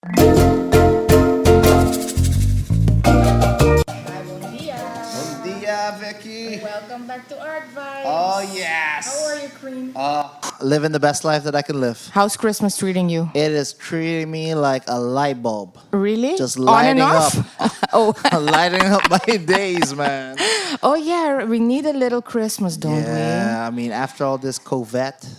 Hi, bom dia. Bom dia, Vicky. Welcome back to Art Vibes. Oh, yes. How are you, Cream? Living the best life that I can live. How's Christmas treating you? It is treating me like a light bulb. Really? Just On and lighting off? up. Oh. Lighting up my days, man. Oh yeah, we need a little Christmas, don't Yeah, I mean, after all this COVID,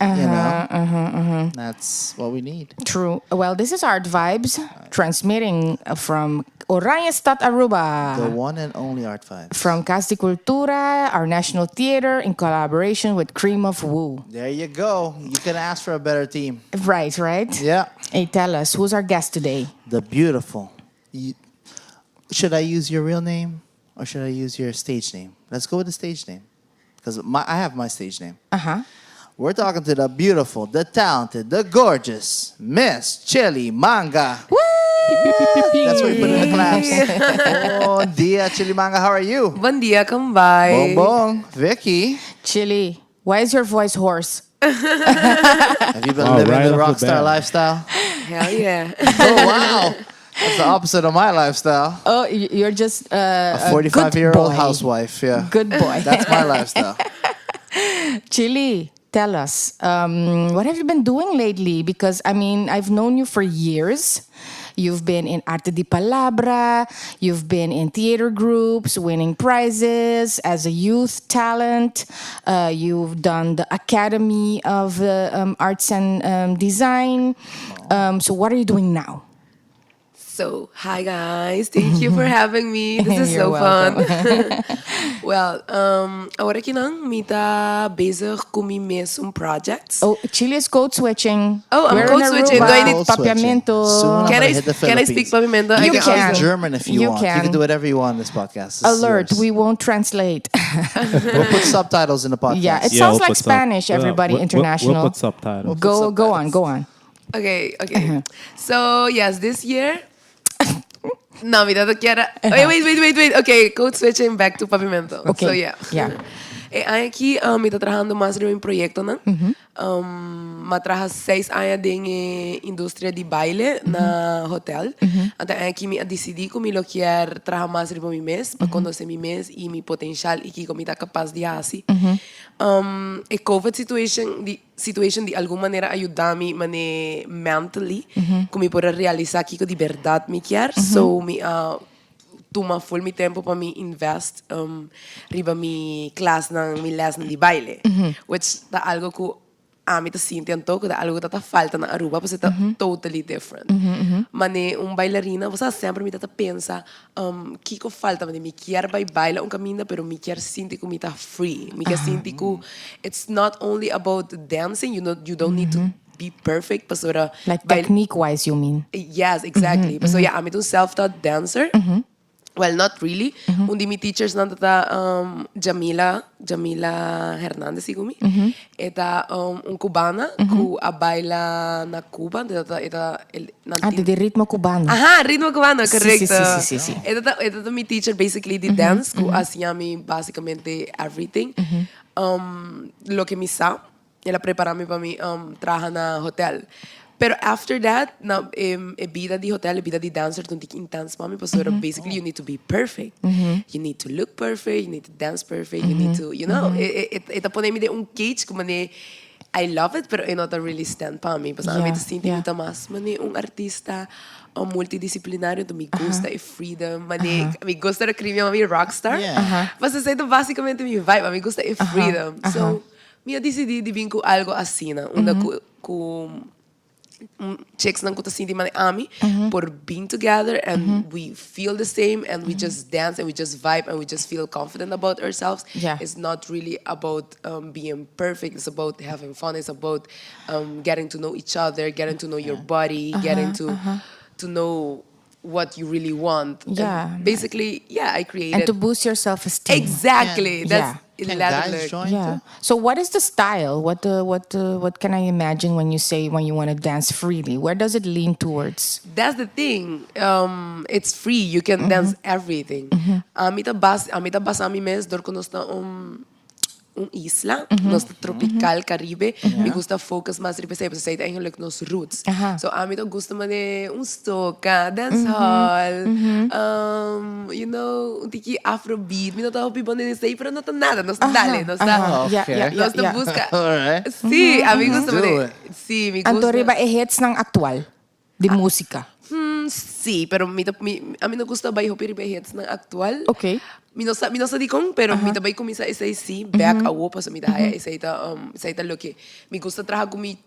that's what we need. we? True. Well, this is Art Vibes, transmitting from Oranjestad, Aruba. The one and only Art Vibes. From Casa de Cultura, our national theater, in collaboration with Cream of Woo. There you go. You can ask for a better team. Right. Yeah. Hey, tell us, who's our guest today? The beautiful. Should I use your real name or should I use your stage name? Let's go with the stage name. Because I have my stage name. Uh-huh. We're talking to the beautiful, the talented, the gorgeous Miss Chilly Manga. Woo! That's what we put in the claps. Bon dia, Chilly Manga. How are you? Bom dia, kambay. Bong bong. Vicky, Chilly, why is your voice hoarse? have you been Oh, living right the off rock the star bat. lifestyle? Hell yeah. Oh, wow. That's the opposite of my lifestyle. Oh, you're just A a 45-year-old good boy. housewife, yeah. Good boy. That's my lifestyle. Chilly, tell us, what have you been doing lately? Because, I mean, I've known you for years. You've been in Arte di Palabra. You've been in theater groups, winning prizes as a youth talent. You've done the Academy of Arts and Design. So what are you doing now? So, hi guys. Thank you for having me. This is You're so fun. Well, agora que não, me tá bezig com mi mesmo projects. Oh, Chile is code switching. Oh, I'm We're code in switching. Aruba. Do I need- Code switching. Papiamento. Soon I'm Can gonna I hit the can I speak Philippines. pavimento? You You can can. speak German if you, You want. You can. can do whatever you want in this podcast. This is Alert, yours. we won't translate. We'll put subtitles in the podcast. Yeah, it Yeah, sounds we'll like put Spanish, everybody, international. We'll put subtitles. Go on. Okay. So, yes, this year... No, mira, no quiero... Wait. Okay, code switching back to pavimento. Okay. So, yeah. Aqui, me tá trabajando mais de um projeto, né? Me trabalha 6 anos em indústria de baile na hotel. Então, aqui me decidi que eu quero trabalhar mais de mim mesmo, para conhecer mim mesmo e meu potencial e que eu tá capaz de fazer. A COVID situation de alguma maneira ajudar-me mentally, como eu poder realizar que eu de verdade me quero. So, me toma full mi tempo para me invest riba mi class ng mi lesson di baile, which da algo ko ami ta sinti anto ko da algo ta falta na Aruba kasi ta totally different. Mane bailarina você sempre me ta pensa que ko falta mane mi quer baila caminho pero mi quer sinti ko mi ta free mi quer sinti ko it's not only about dancing, you don't need to be perfect pasora Like technique wise, you mean? yes, exactly. So yeah, I'm a self-taught dancer. Well, not really. Undi mi teachers nanta Jamila Hernandez sigumi. Eta cubana ku a baila na Cuba. De ritmo cubano. Aha, ritmo cubano, correcto. Sí. Esta mi teacher basically di dance ku hacía mi básicamente everything. Lo que me sa, ela preparava para mim trabalhar na hotel. Pero after that, na vida de hotel, vida de dancer, don't think intense, mami. Because basically, you need to be perfect. You need to look perfect. You need to dance perfect. You need to, it pone me de cage como de, I love it, pero not really stand pa mi. Because I sinto muito mais, mani, artista multidisciplinário, então me gusta e freedom, mani, me gusta da crime, mami, rockstar. Mas isso é basicamente mi vibe, me gusta e freedom. So, me decidi de vir com algo assim, com chicks nang kuta sinti mani ami por being together and we feel the same and we just dance and we just vibe and we just feel confident about ourselves. It's not really about being perfect. It's about having fun. It's about getting to know each other, getting to know your body, getting to know what you really want. And basically, I created And to boost your self-esteem. exactly. That's Can guys join too? So what is the style? What can I imagine when you want to dance freely? Where does it lean towards? That's the thing. It's free. You can dance everything. Amita bas ami mes dor konos na een isla, nos tropical Caribe. Me gusta focus más ribe sa sa eigenlijk nos roots. So ami to gusto man un stoka, dance hall, you know, un tiki afrobeat. Mi no to pibon ni say pero no to nada, nos dale, nos da. Okay. Nos to busca. Alright. Sí, a mí gusto Do man. it. Sí, mi Anto gusto. riba hits ng aktual de música. Sí, pero a mí no gusta ba yung hits ng actual. Okay. Mi no sa di kong, pero mi tabay kumisa isa sí, back awo pa sa mi dahaya isa ita lo que mi gusta traha mi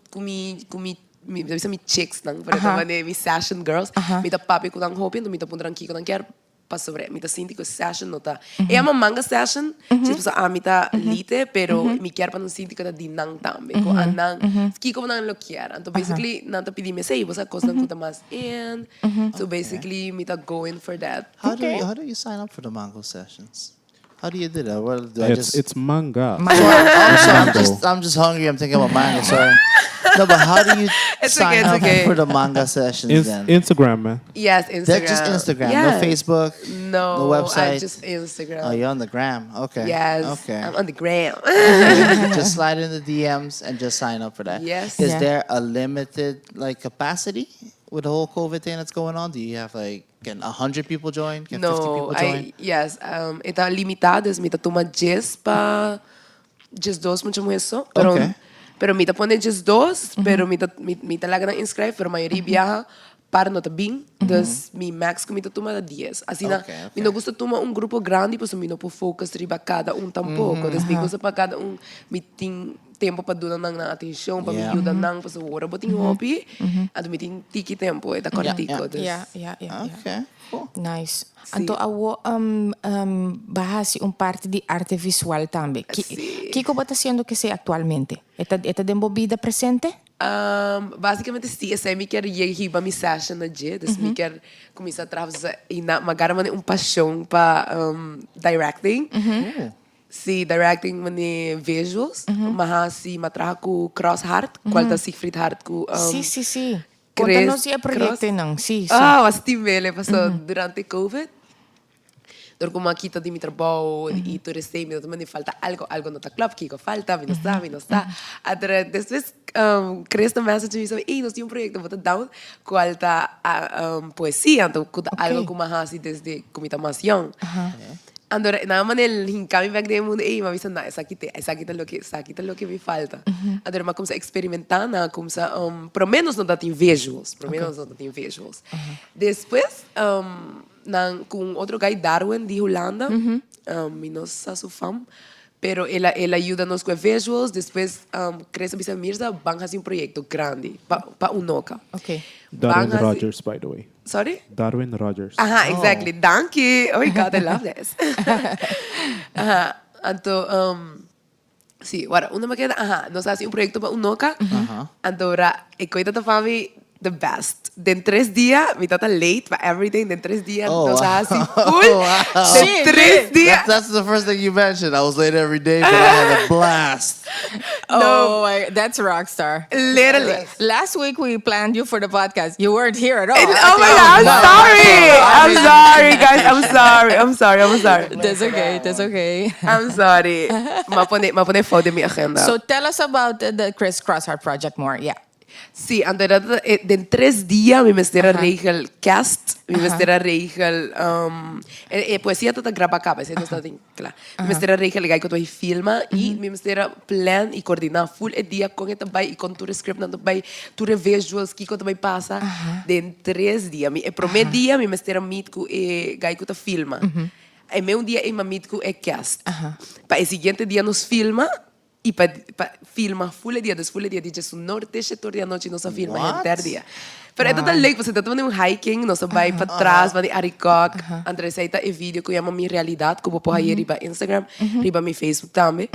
bisa mi chicks nang para naman mi session girls, mi ta papi ko nang hopin, mi ta pundrang kiko nang kiar pa sobre mi ta sinti ko session nota. E ama manga session, just sa amita lite, pero mi kiar pa nang sinti ko ta dinang tambe ko anang kiko nang lo kiar. Anto basically nanta pidi me say basta cos nang kuta mas in. So basically mi ta going for that. How do you sign up for the mango sessions? How do you do that? Well, do I It's manga. I'm just hungry. I'm thinking about mango. Sorry. No, but how do you sign up for the manga sessions then? Instagram, man. Yes, Instagram. That's just Instagram. Yes. No Facebook. No, No website. just Instagram. Oh, you're on the gram. Okay. Yes, Okay. I'm on the gram. Just slide in the DMs and just sign up for that. Yes. Is Yeah. there a limited capacity with the whole COVID thing that's going on? Do you have can 100 people join? Can 50 people join? Yes, está limitado, es mita tuma 10 pa 2 mucho eso, pero Okay. pero mita pone 2, pero mita laga na inscribe, pero maioria viaja para nota bem, dus mi max mita tuma 10. Assim na, Okay. mi no gusta tuma grupo grande, pues mi no po focus riba cada tampoco, dus mi gusta pa cada mi ting tempo pa doon nang na atensyon, pa Yeah. mi yuda nang pa sa wara boting hobby, at mi ting tiki tempo, eta kortiko. Dus Yeah. Okay. Cool. Nice. Anto awo bahasi un parte de arte visual también. Sí. ¿Qué está haciendo que sea actualmente? ¿Está de vida presente? Basicamente sí, essa é mi quer hiba mi session na dia, dus mi quer começar a trabalhar e na magara man paixão para directing. Si directing mani visuals, mahasi matraha ko cross heart, qualta Siegfried heart ko. Sí. Chris Contanos el proyecto Cross. nang. Sí. Was timele pasó durante COVID. Door como aqui de mi trabalho e tu recém, me falta algo no está claro, que falta, me não está. Até depois cresce uma mensagem me sabe, ei, nós temos projeto, vou te dar qual tá poesia, então algo como assim desde como tá mais young. Andora, nada más el hincami back de mundo, ei, mami, sana, esa quita lo que me falta. Andora, mas como se experimentar, na como se, pro menos não dá tem visuals, Depois, com outro guy Darwin de Holanda, mi no sa su fam, pero ele ajuda-nos com visuals, depois cresce bisa Mirza, van fazer projeto grande, pa unoka. Okay. Darwin Van Rogers, by the way. Sorry? Darwin Rogers. Aha, exactly. Thank you. Oh my God, I love this. Aha. Anto, sí, ahora, una me queda, nos hace un proyecto para Unoka. Anto, ahora, cuida tu family the best. Den 3 días, mi tata late para everything. Den 3 días, nos hace full. Den 3 días. That's the first thing you mentioned. I was late every day, but I had a blast. That's rockstar. Literally. Last week we planned you for the podcast. You weren't here at all. Oh my God, I'm sorry, guys. I'm sorry. That's okay. I'm sorry. Mapone foto de mi agenda. So tell us about the Chris Crossheart project more. Yeah. Sí, antes de 3 días me mestera regel cast, me mestera regel poesia tota graba capa, ese no está bien claro. Me mestera regel gai que tu filma e me mestera plan e coordinar full el dia com eta bai e com tu script na bai tu visuals que tu bai passa de 3 días. E primeiro dia me mestera meet com gai que tu filma. E meu dia e meet com cast. Para o seguinte dia nos filma e para filmar full dia de su norte setor dia noite nossa filma inteiro dia. Pero é total leuk, você tá tomando hiking, nossa vai para trás, vai de Aricok, André seita e vídeo que chama minha realidade, que eu vou pôr aí riba Instagram, riba meu Facebook também.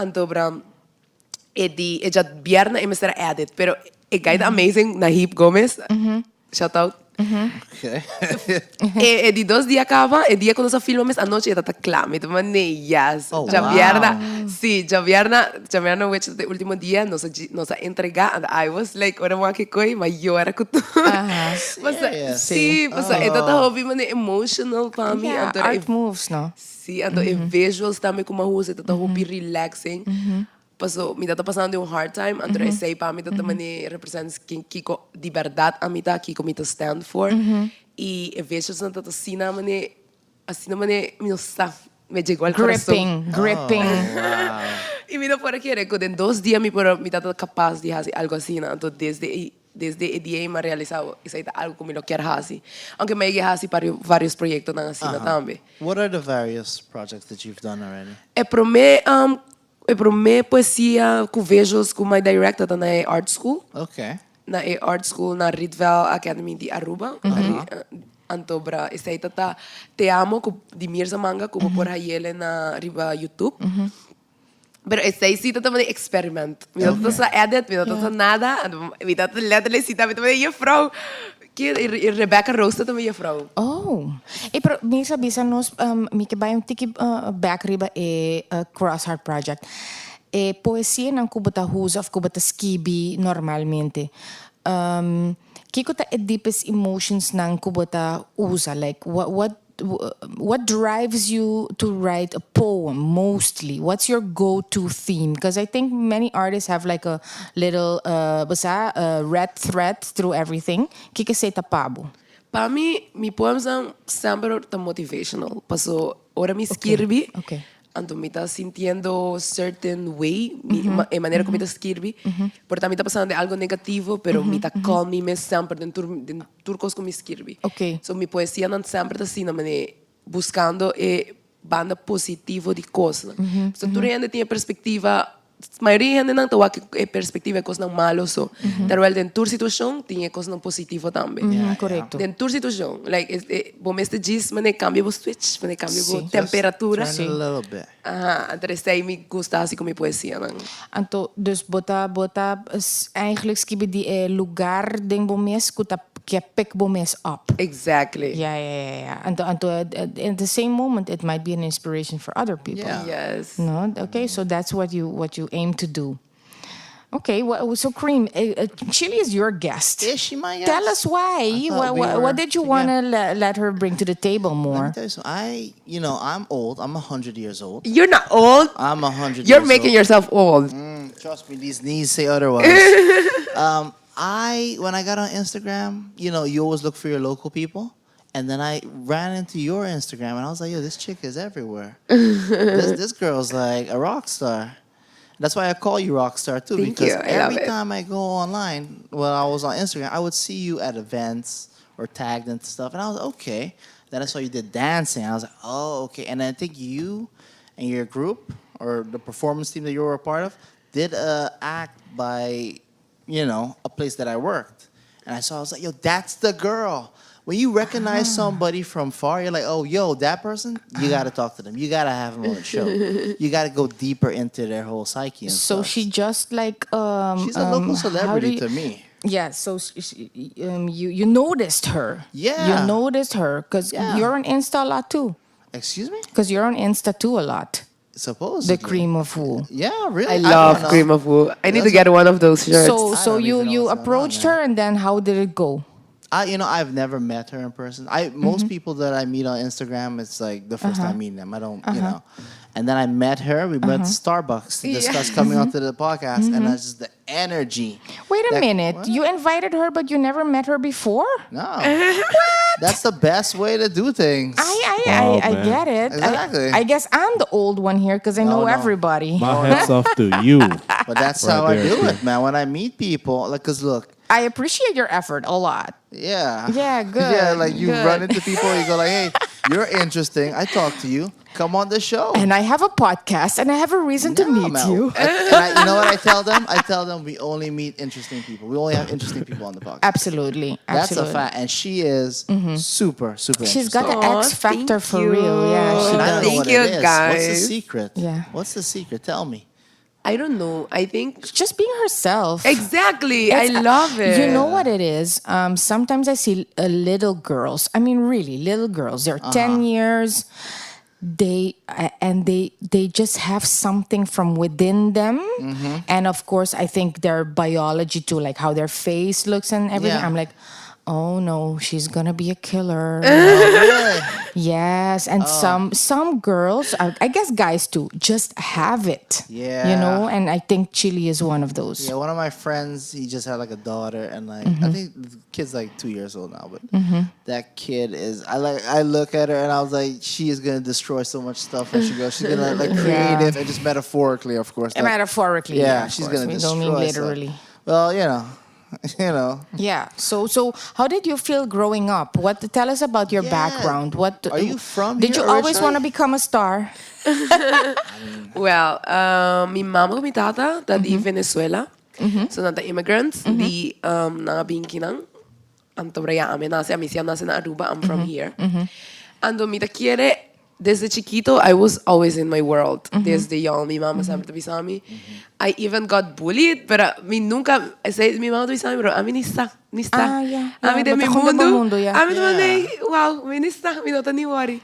Então, bram, já viernes e me será edit, pero é guide amazing na Hip Gomes. Shout out Okay. E di 2 dias acaba, e dia quando sa filma mes a noite e tata clame, então maneias. Oh, Já wow. vierna, sim, já vierna which the último dia nos a entregar and I was like, ora mo que coi, mas eu era com Serious? sim, passa, e tata hobby mane emotional para mim, Yeah, então art moves, no? sim, então e visuals também como a rua, tata hobby relaxing. Passou, me tá passando um hard time, então eu sei para mim tata mane represents quem kiko de verdade a mim tá kiko me tá stand for. E visuals na tata sina mane me está me chegou ao coração. Gripping. E me dá por aqui, que em 2 dias me tá capaz de fazer algo assim, então desde o dia me realizado isso é algo que eu quero fazer. Aunque me ia fazer para vários projetos na assim também. What are the various projects that you've done already? É para mim poesia com visuals com my director na art school. Okay. Na art school na Rietveld Academy de Aruba. Antobra, essa aí tá te amo de Mirza Manga como por aí ele na riba YouTube. Pero essa aí sim também experiment. Me dá toda edit, me dá toda nada, me dá toda letra sim também je vrouw. Que Rebecca Roaster também je vrouw. Oh. E pero minsan bisa nos mi que vai tiki back riba cross heart project. E poesia nang kubota husa of kubota skibi normalmente. Kiko ta deepest emotions nang kubota usa, like what drives you to write a poem mostly? What's your go-to theme? Because I think many artists have like a little red thread through everything. Kika say tapabo. Para mim, meus poemas são sempre motivational. Passo ora me escrevi. Okay. Então me está sentindo certain way, a maneira como me está escrevi. Porque me está passando de algo negativo, pero me está calm me sempre dentro coisas que me escrevi. Okay. So minha poesia não sempre está assim, buscando banda positivo de coisa. So tu ainda tinha perspectiva. A maioria ainda não tem a perspectiva de coisas não malas, so. Terwijl dentro situação tinha coisas não positivas também. Correcto. Dentro situação, like, bom este diz, mas cambia o switch, mas cambia a temperatura. Turn it a little bit. Então isso aí me gusta assim com minha poesia. Anto, dus bota eigenlijk skibi die lugar den bomes kuta que pick bomes up. Exactly. Yeah. Anto, at the same moment, it might be an inspiration for other people. Yeah. Yes. No, okay, so that's what you aim to do. Okay, so Cream, Chilly is your guest. Is she my guest? Tell us why. I thought we were What did you want to let her bring to the table Let me more? tell you something. I'm old. I'm 100 years old. You're not old. I'm 100 You're years making old. yourself old. Trust me, these knees say otherwise. When I got on Instagram, you always look for your local people. And then I ran into your Instagram and I was like, yo, this chick is everywhere. this girl's like a rock star. That's why I call you Rockstar too. Thank because you. I love every it. time I go online, when I was on Instagram, I would see you at events or tagged and stuff. And I was like, okay. Then I saw you did dancing. I was like, oh, okay. And I think you and your group or the performance team that you were a part of did a act by, a place that I worked. And I was like, yo, that's the girl. When you recognize somebody from far, you're like, oh, yo, that person, you got to talk to them. You got to have them on the show. You got to go deeper into their whole psyche and So stuff. she just like She's a local celebrity to me. Yeah, so you noticed her. Yeah. You noticed her because Yeah. you're on Insta a lot too. Excuse me? Because you're on Insta too a lot. Supposedly. The Cream of Wool. Yeah, really. I don't love know. Cream of Wool. I need to That's get one of those shirts. So I don't even know you what's going approached on, her and then how did it go? I've never met her in person. Most people that I meet on Instagram, it's like the first time meeting them. I don't, And then I met her. We met at Starbucks to discuss coming onto the podcast, and that's just the energy. Wait a minute. What? You invited her, but you never met her before? No. That's the best way to do things. I man. get it. Exactly. I guess I'm the old one here because I know No. everybody. My hat's off to you. But that's Right how I there, do Kim. it, man. When I meet people, because look, I appreciate your effort a lot. yeah. Yeah, good, Yeah, like you good. run into people, you go like, hey, you're interesting. I talk to you. Come on the show. And I have a podcast and I have a reason to No, meet man. you. You know what I tell them? I tell them we only meet interesting people. We only have interesting people on the podcast. Absolutely. That's Absolutely. a fact. And she is super, super She's got interesting. the Aw, X factor thank for you. real. Yeah, she And I does. don't know Thank what you, it is. What's the guys. secret? Yeah. What's the secret? Tell me. I don't know. I think Just being herself. exactly. I It's- love it. You know what it is? Sometimes I see little girls. I mean, really, little girls. They're 10 years. They just have something from within them, and of course, I think their biology too, like how their face looks and everything. Yeah. I'm like, oh no, she's gonna be a killer. Really? Yes, and some girls, I guess guys too, just have it. Yeah. You know, and I think Chili is one of those. Yeah, one of my friends, he just had like a daughter, and like Mm-hmm. I think the kid's like 2 years old now, but that kid is. I look at her and I was like, she is gonna destroy so much stuff when she goes. She's gonna like creative and just metaphorically, of course. And metaphorically, yeah, of she's course. gonna We destroy. don't mean stuff. literally. Well, you know. Yeah. So how did you feel growing up? Tell us about your Yeah. background. What Are you from Did here you always originally? want to become a star? Well, mi mama mi tata di Venezuela. So nata immigrants di nangabingkinang antobraya amin nasi amisia nasi na Aruba. I'm from here. Ando mi quiere desde chiquito I was always in my world. Desde young mi mama sempre tabi sa amin. I even got bullied, pero mi nunca mi mama tabi sa amin, pero amin nista. Ah, yeah. Amin de mi Matakot na ba mundo, mundo. yeah. Amin naman Yeah. wow, mi nista, mi nota ni worry.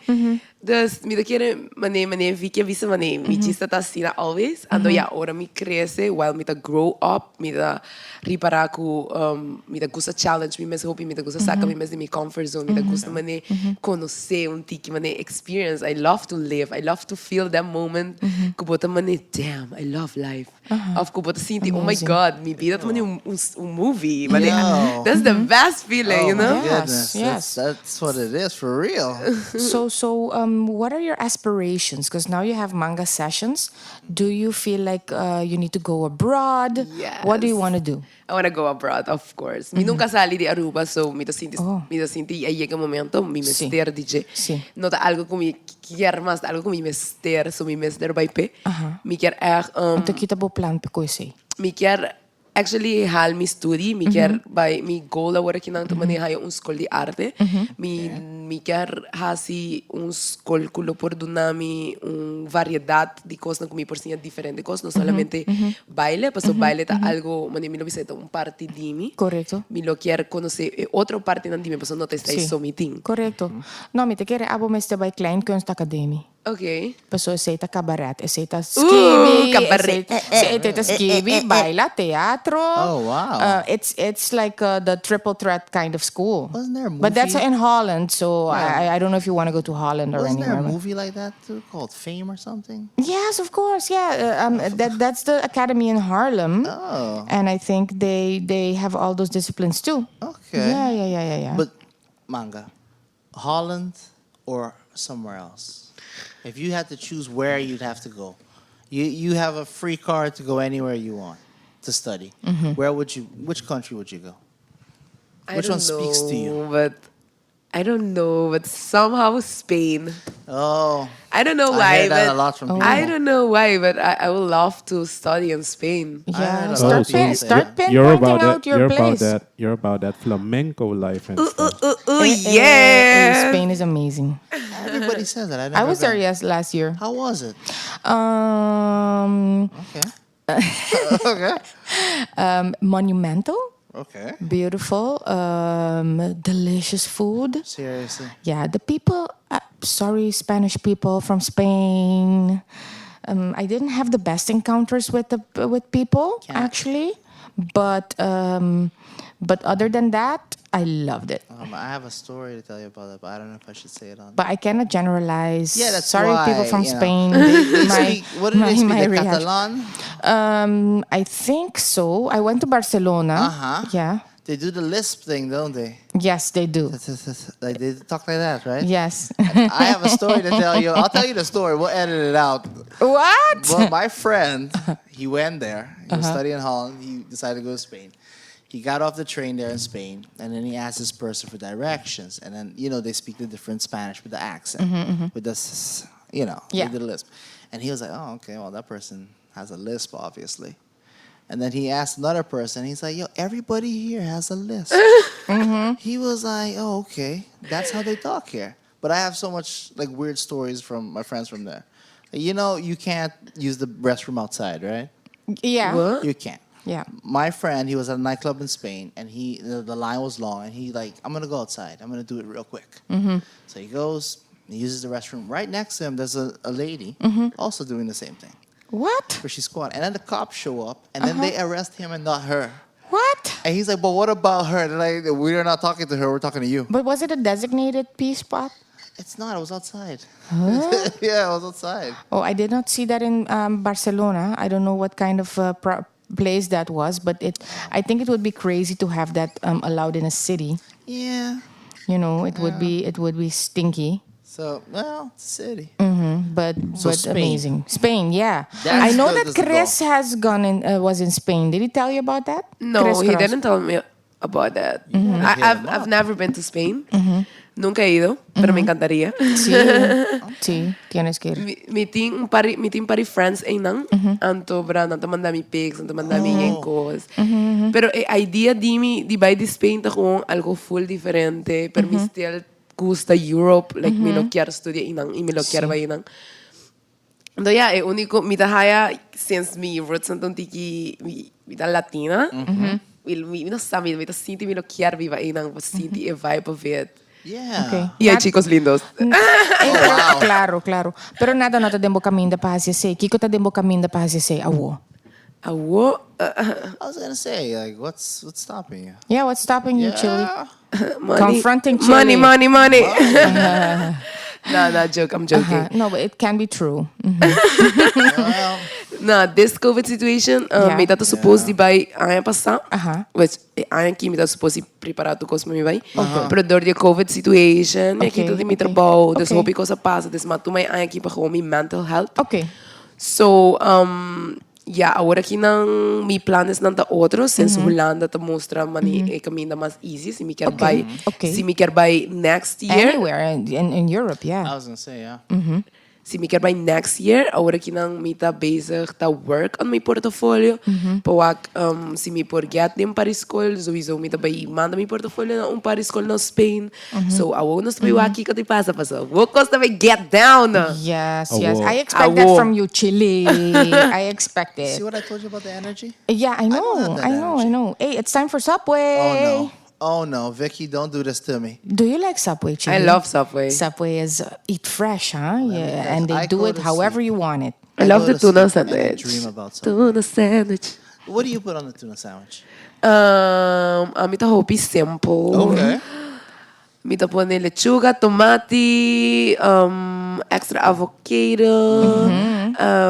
Dus mi quiere mane Vicky visa mane mi chista ta sina always. Ando ya ora mi crece while mi ta grow up, mi ta riparaku mi ta gusta challenge, mi mes hopi, mi ta gusta saca mi mes de mi comfort zone, mi ta gusta mane conocer un tiki mane experience. I love to live. I love to feel that moment. Kubota mane damn, I love life. Of kubota sinti, oh my Amazing. god, mi vida mane un movie. Mane, Yo. that's the best feeling, you Oh my know? Yes, goodness. yes. That's what it is for real. So what are your aspirations? Because now you have manga sessions. Do you feel like you need to go abroad? Yes. What do you want to do? I want to go abroad, of course. Mi nunca sali de Aruba, so mi sinti ahí llega un momento, mi Sí. mester DJ. Sí. Nota algo com mi kier mas, algo com mi mester, so mi mester bij pe. Mi kier echt, Ito kita po plan pe ko say. mi kier actually hal mi studi, mi kier by mi goal agora que não tomani hayo un school de arte. Mi kier hasi un school kulo por dunami un variedad de cosas como por si diferente cosas, no solamente baile, pues baile ta algo, mani mi lo visita un parte di mi. Correcto. Mi lo quier conocer outra parte nan di mi, pues no te estáis Sí. somiting. Correcto. No, mi te kere abo meste by Klein Kunstacademie. Okay. Pessoa aceita cabaret, aceita skibi, cabaret. aceita skibi, baila, teatro. Oh, wow. It's like the triple threat kind of school. Wasn't there a But that's movie? in Holland, so Yeah. I don't know if you want to go to Holland or Wasn't there anywhere. a movie like that too called Fame or something? Yes, of course. Yeah, that's the academy in Harlem, Oh, and I think they have all those disciplines too. okay. Yeah. But manga, Holland or somewhere else? If you had to choose where you'd have to go, you have a free card to go anywhere you want to study. Where would you? Which country would you go? Which I one don't speaks to you? know, but I don't know, but somehow Spain. Oh, I don't know I why, hear that but a lot from people. I don't know why, but I would love to study in Spain. I Yeah, heard a lot start of people say start that. You're pinpointing about out that. your You're place. about that. You're about that flamenco life and stuff. Yeah. Spain is amazing. Everybody says that. I was there been. last year. How was it? Okay. Okay. Monumental, Okay. beautiful, delicious food. Seriously. Yeah, the people. Sorry, Spanish people from Spain. I didn't have the best encounters with people Yeah. actually, but other than that, I loved it. I have a story to tell you about that, but I don't know if I should say it on. But I cannot generalize. Yeah, that's sorry, why, people from you know. Spain. They My- speak. What do they speak? my The reaction. Catalan? I think so. I went to Barcelona. Uh-huh. Yeah. They do the lisp thing, don't they? Yes, they do. Like they talk like that, right? Yes. I have a story to tell you. I'll tell you the story. We'll edit it out. What? Well, my friend, he went there. He was studying in Holland. He decided to go to Spain. He got off the train there in Spain, and then he asked this person for directions. And then, they speak the different Spanish with the accent, with the, Yeah. with the lisp. And he was like, oh, okay, well, that person has a lisp, obviously. And then he asked another person. He's like, yo, everybody here has a lisp. He was like, oh, okay. That's how they talk here. But I have so much like weird stories from my friends from there. You can't use the restroom outside, right? Yeah. What? You can't. Yeah. My friend, he was at a nightclub in Spain, and the line was long, and he like, I'm gonna go outside. I'm gonna do it real quick. So he goes, he uses the restroom. Right next to him, there's a lady also doing the same thing, What? where she squat, and then the cops show up, and then they arrest him and not her. What? And he's like, but what about her? They're like, we're not talking to her. We're talking to you. But was it a designated pee spot? It's not. It was outside. Yeah, it was outside. Oh, I did not see that in Barcelona. I don't know what kind of place that was, but I think it would be crazy to have that allowed in a city. Yeah. You know, it would be stinky. So, well, it's a city. But So but Spain. amazing. Spain, yeah. That's I know good that as a Chris has gone in was in Spain. Did he tell you about that? No, Chris he Cross. didn't tell me about that. I've never been to Spain. Nunca he ido, pero me encantaría. Sí, sí, tienes que ir. Mi team party friends ainda anto bra nanta mandar-me pics, nanta mandar-me encos. Pero a idea de vai de Spain tá gewoon algo full diferente. Per mi stil gusta Europe, like me lo quero studiar inang, e me lo quero vai inang. Então, yeah, é único, me haya since me roots então tiki me da latina. Me não sabe, me sinto me lo quero viva inang, sinto e vai para ver. Yeah. Okay. E aí, chicos lindos. Pero, claro, claro. Pero nada nota dembo caminho para se. Kiko tá dembo caminho para se. Awo. Awo. I was gonna say, like, what's stopping you? Yeah, what's stopping you, Chilly? Money. Confronting Chilly. Money. No, joke. I'm joking. No, but it can be true. Well, No, this COVID situation, Yeah. me tá supposed de vai ano passado, which ano aqui me tá supposed de preparar tu coisa me vai. Pero door the COVID situation, me aqui tudo me trabalho, dus hoop ik cosa passa, dus maar tu mij ano aqui para gewoon me mental health. Okay. So, yeah, agora aqui não me planos não tá outro, since Holanda tá mostra mani é caminho mais easy, se me quer vai, se me quer vai next year. Anywhere in Europe, I yeah. was gonna say, yeah. Se me quer by next year, agora que não me tá bezig tá work on my portfolio, para se me por get nem para escola, sowieso me tá by manda my portfolio na para escola na Spain. So awo nos by aqui que te passa. Wo costa by get down. Yes, Awo. yes. I expect that from you, Chilly. I expect it. See what I told you about the energy? Yeah, I know. have that I know. energy. Hey, it's time for Subway. Oh no, Vicky, don't do this to me. Do you like Subway, Chilly? I love Subway. Subway is eat fresh, huh? Yeah, guess and they I do go it to however sleep. you want it. I love the go to tuna sleep and I sandwich. dream about something. Tuna sandwich. What do you put on the tuna sandwich? A mi tá hope simple. Okay. Mi tá pone lechuga, tomate, extra avocado.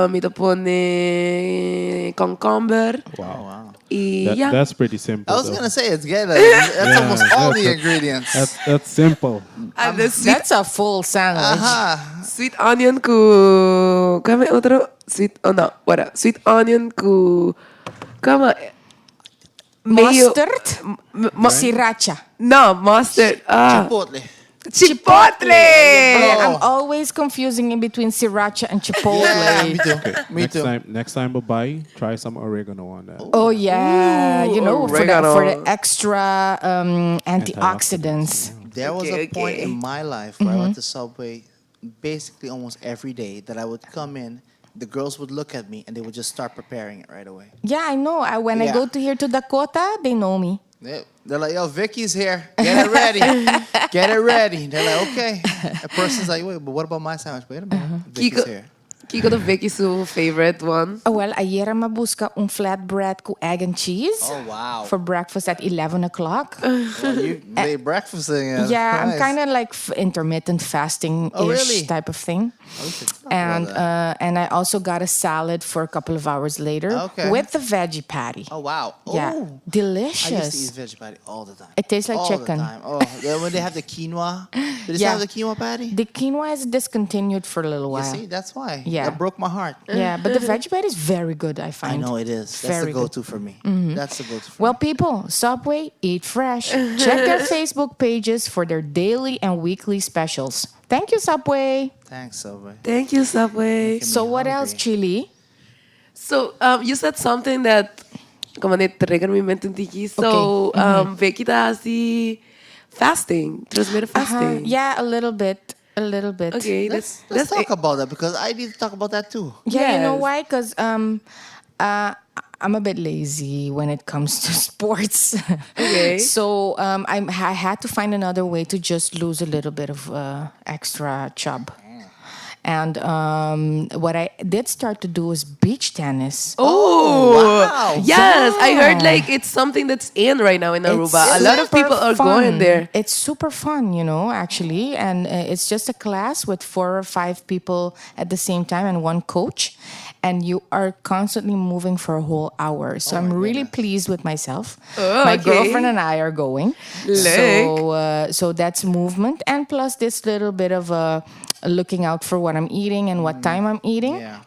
Mi tá pone cucumber. Wow. E yeah. That's pretty simple. I was though. gonna say it's good. That's almost all the that's- ingredients. That's simple. And the sweet, That's a full sandwich. sweet onion ku... Kame otro? Sweet... Oh no, what? Sweet onion ku... Kama... Mustard? Sriracha. No, mustard. Chipotle. Chipotle! I'm always confusing in between sriracha and chipotle. Yeah, me too. Okay. Me next too. Next time we buy, try some oregano on that. Oh yeah, Ooh, you know for oregano. the extra antioxidants. There was Okay, a point okay. in my life where I went to Subway basically almost every day that I would come in, the girls would look at me and they would just start preparing it right away. Yeah, I know. When I Yeah. go to here to Dakota, they know me. They're like, yo, Vicky's here. Get it ready. Get it ready. They're like, okay. A person's like, wait, but what about my sandwich? Wait a minute. Vicky's here. Kiko the Vicky su favorite one. Well, ayer mabusca flatbread com egg and cheese. Oh, wow. For breakfast at 11 o'clock. Well, you made breakfast again. Yeah, I'm Nice. kind of like intermittent fasting-ish Oh, really? type of thing. Oh, we should talk about And that. and I also got a salad for a couple of hours later Okay. with the veggie patty. Oh, wow. Yeah, Oh. I used delicious. to eat veggie patty all the time. It tastes like all chicken. The time. Oh, then when they have the quinoa. Did they still Yeah. have the quinoa patty? The quinoa is discontinued for a little You while. see, that's why. Yeah. That broke my heart. Yeah, but the veggie patty is very good, I I find. know it is. That's Very the good. go-to for me. That's the go-to for Well, me. people, Subway, eat fresh. Check their Facebook pages for their daily and weekly specials. Thank you, Subway. Thanks, Subway. Thank you, Subway. Making So me what else, hungry. Chili? So, you said something that como ne trigger me mente un tiki. So, Vicky tá así fasting, transmitted fasting. Yeah, a little bit. A little bit. Okay, Let's that's talk about that because I need to talk about that too. Yeah, you know Yes. why? Because I'm a bit lazy when it comes to sports. Okay. So I had to find another way to just lose a little bit of extra chub. And what I did start to do was beach tennis. Oh, wow. yes. I heard Yeah. like it's something that's in right now in Aruba. It's A lot of super people are fun. going there. It's super fun, actually. And it's just a class with 4 or 5 people at the same time and one coach. And you are constantly moving for a whole hour. So I'm really pleased with myself. Oh, My okay. girlfriend and I are going. So that's movement. And plus this little bit of looking out for what I'm eating and what time I'm eating. Yeah.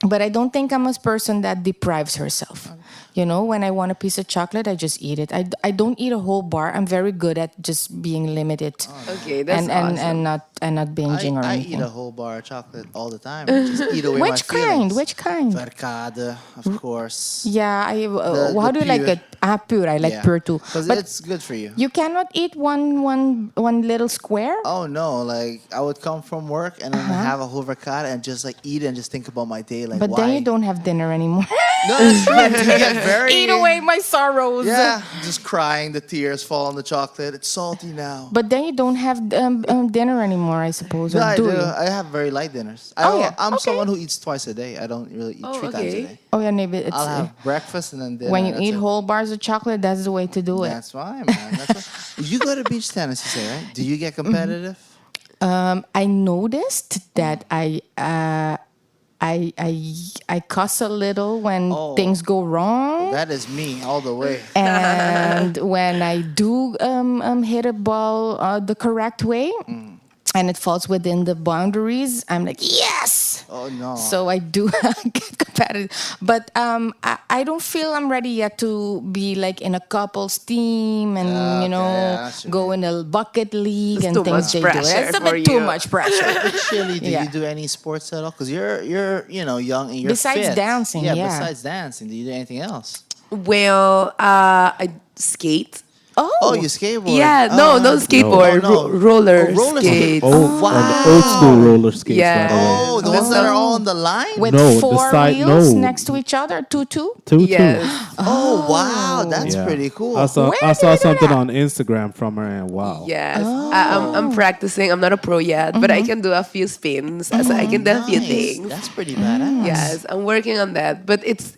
But I don't think I'm a person that deprives herself. When I want a piece of chocolate, I just eat it. I don't eat a whole bar. I'm very good at just being limited. Okay, that's and, awesome. and not binging or I anything. eat a whole bar of chocolate all the time. I just eat away my Which feelings. kind? Which kind? Verkade, of course. Yeah, how the do you like pure. it? Pure. I like pure too. Because But it's good for you. you cannot eat one little square. Oh no! Like I would come from work and then have a whole verkade and just like eat it and just think about my day. Like But why? then you don't have dinner anymore. No, that's true. You get very Eat away my sorrows. Yeah, just crying. The tears fall on the chocolate. It's salty now. But then you don't have dinner anymore, I suppose. No, Or I do do. you? I have very light dinners. Yeah. I'm Okay. someone who eats twice a day. I don't really eat Oh, 3 times a okay. day. Oh yeah, maybe it's I'll have breakfast and then dinner. when you that's eat it. whole bars of chocolate. That's the way to do it. That's why, man. That's why. You go to beach tennis, you say, right? Do you get competitive? I noticed that I cuss a little when things go wrong. That is me all the way. And when I do hit a ball the correct way and it falls within the boundaries, I'm like, yes! Oh no. So I do get competitive. But I don't feel I'm ready yet to be like in a couple's team and, that's true. go in a bucket league It's and too things much they do. pressure It's a for bit too you. much pressure. Chilly, do Yeah. you do any sports at all? Because you're young and you're Besides fit. dancing, yeah. Besides dancing, do you do anything else? Well, I skate. Oh, you skateboard? Yeah, no skateboard. No. Roller, Oh, roller skate. Oh, on the old school roller skates, Yeah. by the way. Oh, the ones that are all on the line? With No, the 4 side- wheels no. next to each other, two. Two. Yes. Oh, wow, that's Yeah. pretty cool. I saw Where I do saw you do something that? on Instagram from her and wow. Yes. I'm practicing. I'm not a pro yet, but I can do a few spins. So I can do a few Nice. things. That's pretty badass. Yes, I'm working on that. But it's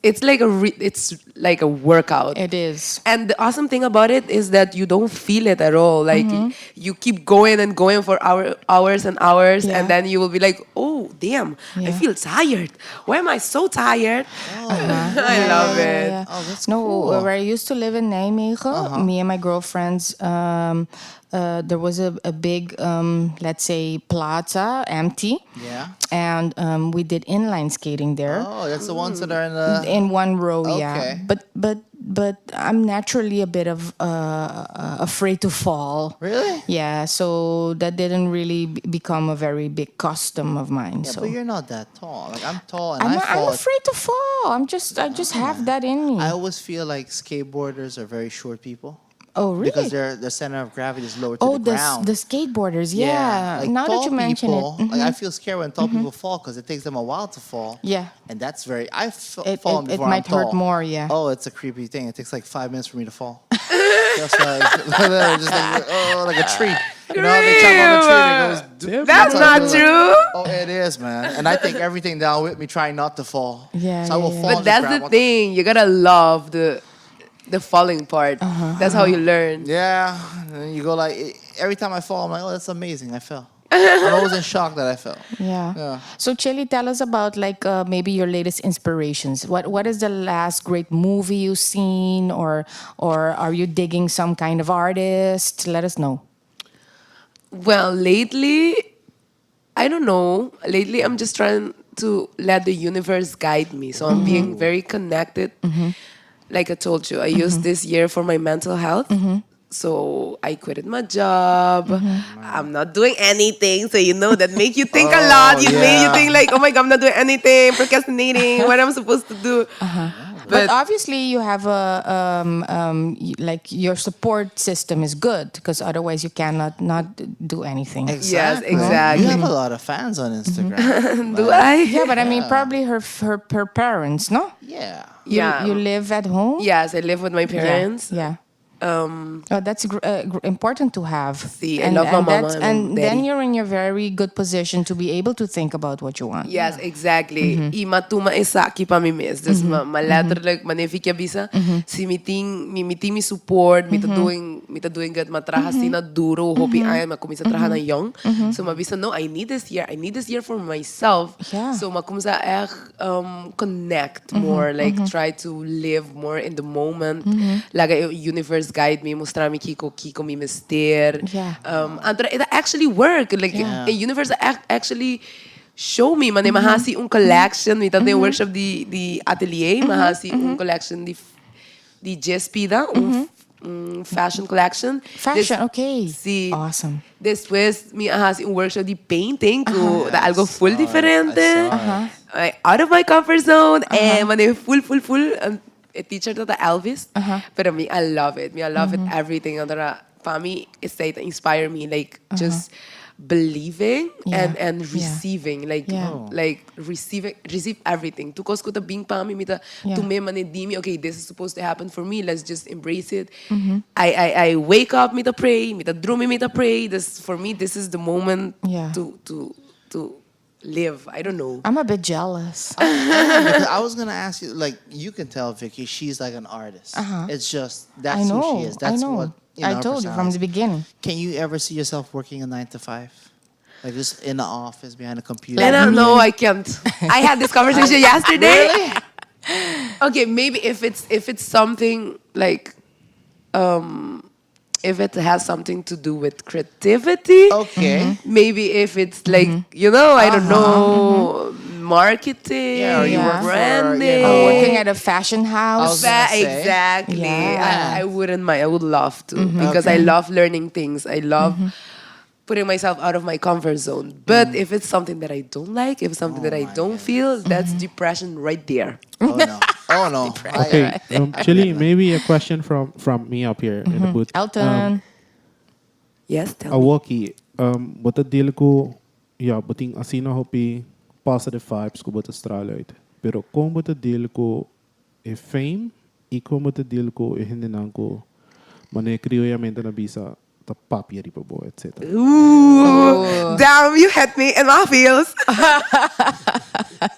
like a workout. It is. And the awesome thing about it is that you don't feel it at all. Like you keep going and going for hours and hours, Yeah. and then you will be like, "Oh, damn! I Yeah. feel tired. Why am I so tired?" I love it. Yeah. Oh, that's no, cool. where I used to live in Nijmegen, me and my girlfriends, there was a big, let's say, plaza, empty. Yeah. And we did inline skating there. Oh, that's the ones that are in the. In one row, Okay. yeah. But I'm naturally a bit of afraid to fall. Really? Yeah, so that didn't really become a very big custom of mine. Yeah, so but you're not that tall. Like I'm tall and I'm I fall. afraid to fall. I just have that in me. I always feel like skateboarders are very short people. Oh, really? Because their center of gravity is lower to Oh, the ground. the skateboarders, yeah. Like Now that tall you mention people, it. like I feel scared when tall people fall because it takes them a while to fall. Yeah. And that's very. I've It- fallen it before. might I'm tall. hurt more, yeah. Oh, it's a creepy thing. It takes like 5 minutes for me to fall. That's why, just like a tree. You know, how they chop on the tree and it goes. That's not true. Oh, it is, man. And I take everything down with me, trying not to fall. Yeah, So I will yeah, yeah. fall. But and that's just the grab thing. You gotta love the falling part. That's how you learn. Yeah, and you go like every time I fall, I'm like, oh, that's amazing. I fell. I'm always in shock that I fell. Yeah. Yeah. So, Chilly, tell us about like maybe your latest inspirations. What is the last great movie you've seen, or are you digging some kind of artist? Let us know. Well, lately, I don't know. Lately, I'm just trying to let the universe guide me. So I'm being very connected. Like I told you, I used this year for my mental health. So I quitted my job. I'm not doing anything. So that make you think a lot. You make you think like, oh my God, I'm not doing anything, procrastinating, what I'm supposed to do. But obviously, you have like your support system is good because otherwise you cannot not do anything. Yes, You exactly. have a lot of fans on Instagram. Do I? Yeah, but I mean, probably her parents, no? Yeah. Yeah. You live at home. Yes, I live with my Yeah, parents. Yeah. Oh, that's important to have. See, I love my mama that's- and and then daddy. you're in a very good position to be able to think about what you want. Yes, exactly. I matuma isa ki pa mi miss. Dus letterlijk, manefik ya bisa, si meeting mi support, mita doing good, matraha sina duro, hopi ay makumisa traha na young. So mabisa, no, I need this year for myself. Yeah. So makumisa connect more, like try to live more in the moment. Laga universe guide me, mostra mi kiko mi mister. Yeah. And it actually work. Like the universe actually show me, man, mahasi un collection, mita de workshop di atelier, mahasi un collection di Jespida, fashion collection. Fashion, okay. Sí. Awesome. Después, mi ahasi un workshop di painting, da algo full I diferente. saw Out of my comfort zone, man, full. A teacher to the Elvis, pero me, I love it. I love it, everything. Andara, para me, it's like to inspire me, like just believing and receiving, like receive everything. Tukos ko ta bing pa mi mita to me manedimi. Okay, this is supposed to happen for me. Let's just embrace it. I wake up, mita pray, mita drumi, mita pray. This for me, this is the moment to live. I don't know. I'm a bit jealous. Because I was gonna ask you, like, you can tell Vicky, she's like an artist. It's just that's I know. who she is. That's I know. what I told you from the beginning. Can you ever see yourself working a 9 to 5, like just in the office behind a computer? I don't know. I can't. I had this conversation yesterday. Okay, maybe if it's something like, if it has something to do with creativity. Okay. Maybe if it's like, I don't know, marketing, Yeah, or you work for, branding. I'm working at a fashion house. gonna say. Exactly. Yeah. I wouldn't mind. I would love to because I love learning things. I love putting myself out of my comfort zone. But if it's something that I don't like, if it's something that I don't feel, that's depression right there. Oh no. Oh no. Okay, Chilly, maybe a question from me up here in the booth. Elton. Yes, tell me. Awaki, bota deal ko, buting asina hopi positive vibes ko bota strala uit. Pero kung bota deal ko fame, kung bota deal ko hindinan ko, mane kriyoyamente na bisa ta papieri pa bo, etc. Ooh, damn, you hit me in my feels.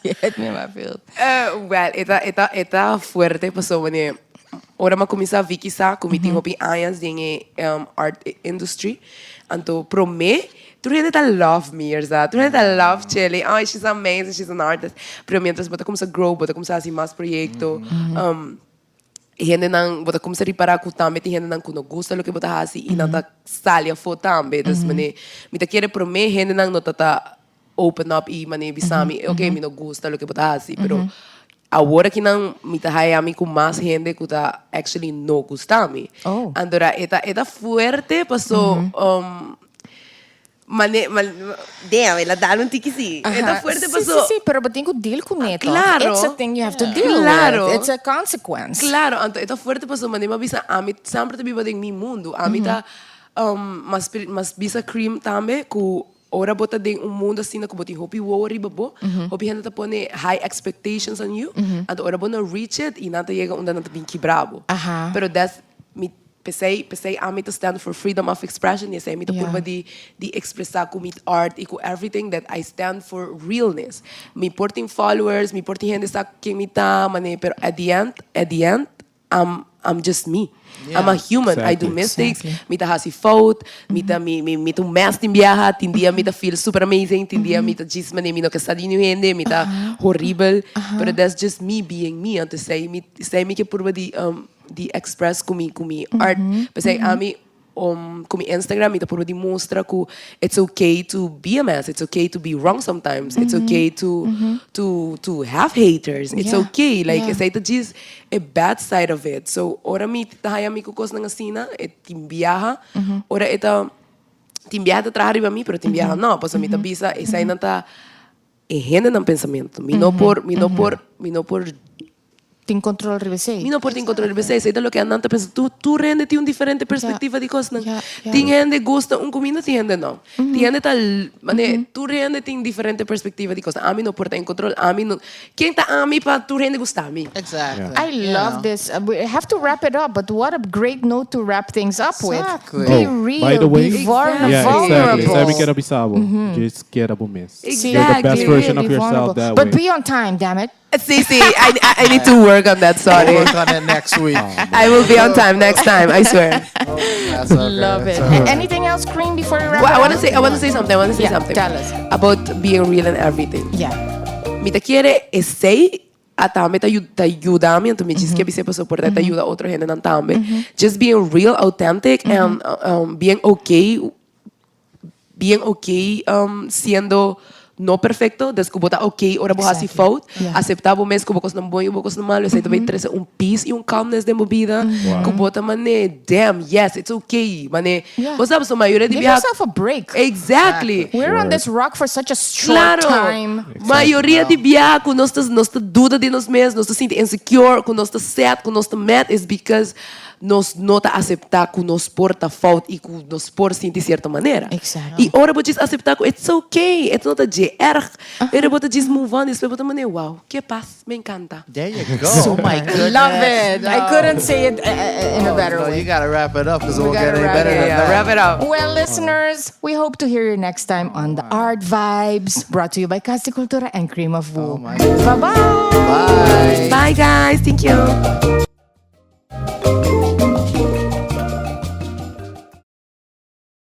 You hit me in my field. Well, ita fuerte pasó when ora makumisa Vicky sa kumiting hopi ayans dinge art industry. Anto pro me, turhende ta love me erza, turhende ta love Chilly. Oh, she's amazing, she's an artist. Pero mientras bota como sa grow, bota como sa assim mas proyecto. Gente nang bota como sa ripara ku tambe, gente nang kuno gusta lo que bota hasi inanta salia fo tambe. Dus mane mita quiere pro me, gente nang notata open up e mane bisami, okay, mi no gusta lo que bota hasi, pero agora que não me tá hayami com mais gente que tá actually no gustami. Oh. Andora eta fuerte passou damn, ela dá um tiki si. Eta fuerte passou. Sí, pero tem que deal com it. Claro. It's a thing you have to deal Claro. with. It's a consequence. Claro, anto eta fuerte passou, mane mabisa ami sempre te biba ding mi mundo. Ami tá mas bisa cream tambe ku ora bota ding mundo assim na ku boti hopi worry babo. Hopi handa ta pone high expectations on you. Anto ora bona reach it e nata llega onda nata bin quebrado. Pero that's me pensei ami to stand for freedom of expression. Yes, ami to purba di expressar ku mit art e ku everything that I stand for realness. Me porting followers, me porting gente sa kimita mane pero at the end I'm just me. Yeah. I'm a human. I do Exactly. mistakes. Mita hasi fault. Mita mita mes timbiaha. Tindia mita feel super amazing. Tindia mita gismane mino casadinho hende. Mita horrible. But that's just me being me. Ante say me que purba di express kumi art. But say ami kumi Instagram mita purba di mostra ku it's okay to be a mess. It's okay to be wrong sometimes. It's okay to have haters. It's okay. Like say to just a bad side of it. So ora mi tahaya mi kukos ng asina et timbiaha. Ora eta timbiaha ta traha riba mi pero timbiaha no. Paso mi tabisa isay nanta ehene ng pensamento. Mi no por tem controle ribesei. Mi não pode encontrar o BC, sei da lo que andante pensa, tu rende tem diferente perspectiva de coisa. Yeah, yeah. Tem gente gosta comida, tem gente não. Tem gente tal, mané, tu rende tem diferente perspectiva de coisa. A mim não pode em controle, a mim não. Quem tá a mim para tu rende gostar a mim. Exactly. I love this. We have to wrap it up, but what a great note to wrap things up Exactly. with. Be Oh, real, by the way- be Yeah, vulnerable. exactly. Sabi que era bisabo. Just get up miss. Exactly. You're the best version of Really yourself vulnerable. that But way. be on time, damn it. See, I need to work on that, We'll sorry. work on it next week. I will be on time next time, I swear. That's okay. Love it. That's okay. Anything else, Cream, before we wrap Well, it I want to up? say something. I want to say Yeah, something. tell us. About being real and everything. Yeah. Mi te quiere say atame te ayuda a mí, entonces me dice que se pasó por te ayuda a otra gente en tambe. Just being real, authentic, and being okay, siendo no perfecto, descubota okay, ora vos así fault, Yeah. aceptar vos mesmo como coisa não bom e coisa não malo, aceita bem trazer peace e calmness de movida, cubota mané, damn, yes, it's okay, mané. Yeah. Você sabe, a maioria de Give viajar. yourself a break. Exactly. We're on this rock for such a short Claro, time. maioria de viajar com nossa dúvida de nós mesmos, nós sente insecure, com nossa set, com nossa met, is because nós não tá aceitar que nós porta falta e que nós por sentir de certa maneira. Exactly. E ora você aceitar que it's okay, it's not a de erg. Ora você just move on, e depois você maneira, wow, que paz, me encanta. There you go. Oh my goodness. Love it. I couldn't say it in a better No, way. you gotta wrap it up because it We won't get gotta any wrap better it than up. that. Wrap it up. Well, listeners, we hope to hear you next time on the Art Vibes, brought to you by Casa Cultura and Cream of Wool. my Bye-bye. Bye. Bye guys, thank you.